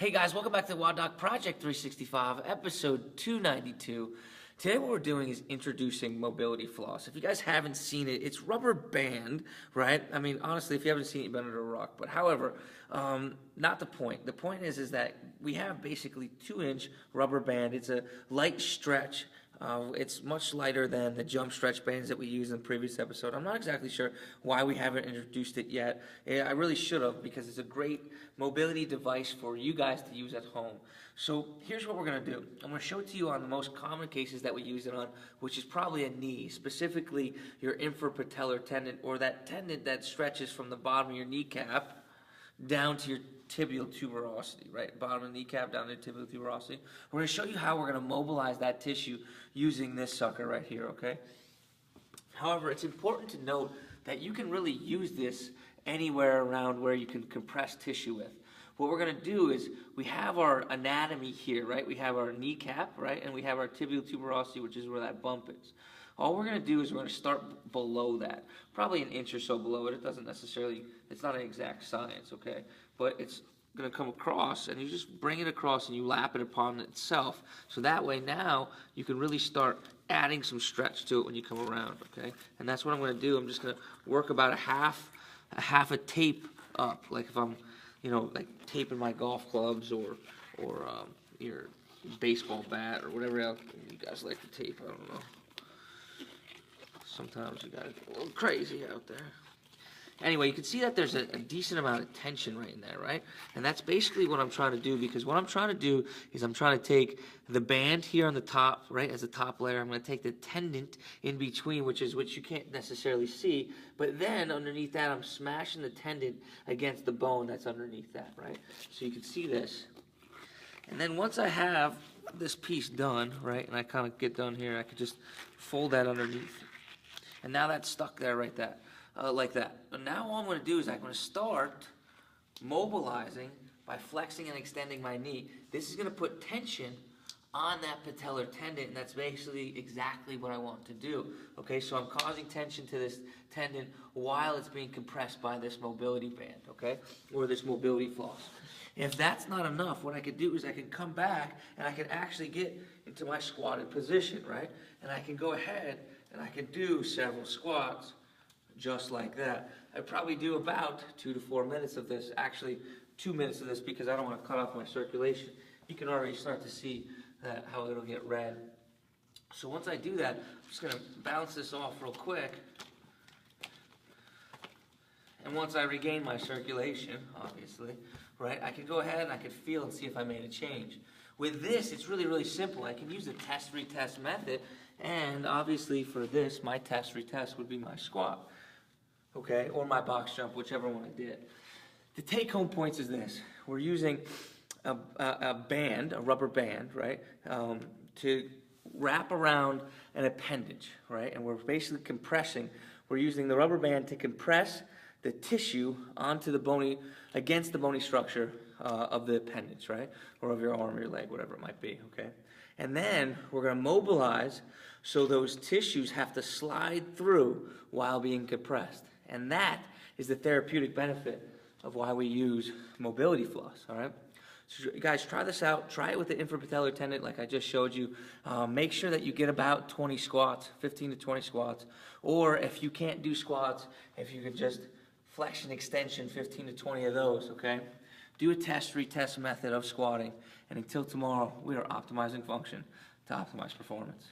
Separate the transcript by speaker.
Speaker 1: Hey guys, welcome back to the WODdoc Project365, episode 292. Today what we're doing is introducing mobility floss. If you guys haven't seen it, it's rubber band, right? I mean, honestly, if you haven't seen it, you've been under a rock. But however, not the point. The point is that we have basically 2-inch rubber band. It's a light stretch. It's much lighter than the jump stretch bands that we used in the previous episode. I'm not exactly sure why we haven't introduced it yet. I really should have, because it's a great mobility device for you guys to use at home. So here's what we're going to do. I'm going to show it to you on the most common cases that we use it on, which is probably a knee, specifically your infrapatellar tendon, or that tendon that stretches from the bottom of your kneecap down to your tibial tuberosity, right? Bottom of the kneecap down to tibial tuberosity. We're going to show you how we're going to mobilize that tissue using this sucker right here, okay? However, it's important to note that you can really use this anywhere around where you can compress tissue with. What we're going to do is we have our anatomy here, right? We have our kneecap, right? And we have our tibial tuberosity, which is where that bump is. All we're going to do is we're going to start below that, probably an inch or so below it. It doesn't necessarily, it's not an exact science, okay? But it's going to come across, and you just bring it across and you lap it upon itself. So that way now you can really start adding some stretch to it when you come around, okay? And that's what I'm going to do. I'm just going to work about a half a tape up, like if I'm, like taping my golf clubs or your baseball bat or whatever else you guys like to tape. I don't know. Sometimes you gotta get a little crazy out there. Anyway, you can see that there's a decent amount of tension right in there, right? And that's basically what I'm trying to do, because what I'm trying to do is I'm trying to take the band here on the top, right, as the top layer. I'm going to take the tendon in between, which you can't necessarily see, but then underneath that I'm smashing the tendon against the bone that's underneath that, right? So you can see this. And then once I have this piece done, right, and I kind of get done here, I could just fold that underneath. And now that's stuck there like that. But now all I'm going to do is I'm going to start mobilizing by flexing and extending my knee. This is going to put tension on that patellar tendon, and that's basically exactly what I want to do. Okay, so I'm causing tension to this tendon while it's being compressed by this mobility band, okay, or this mobility floss. If that's not enough, what I could do is I can come back and I can actually get into my squatted position, right? And I can go ahead and I can do several squats just like that. I'd probably do about 2 to 4 minutes of this, actually 2 minutes of this, because I don't want to cut off my circulation. You can already start to see how it'll get red. So once I do that, I'm just going to bounce this off real quick. And once I regain my circulation, obviously, right, I can go ahead and I can feel and see if I made a change. With this, it's really, really simple. I can use the test-retest method, and obviously for this, my test-retest would be my squat, okay, or my box jump, whichever one I did. The take-home points is this. We're using a band, a rubber band, right, to wrap around an appendage, right, and we're basically compressing. We're using the rubber band to compress the tissue onto the bony, against the bony structure of the appendage, right, or of your arm or your leg, whatever it might be, okay? And then we're going to mobilize so those tissues have to slide through while being compressed. And that is the therapeutic benefit of why we use mobility floss, all right? So guys, try this out. Try it with the infrapatellar tendon like I just showed you. Make sure that you get about 20 squats, 15 to 20 squats. Or if you can't do squats, if you could just flexion extension, 15 to 20 of those, okay? Do a test-retest method of squatting. And until tomorrow, we are optimizing function to optimize performance.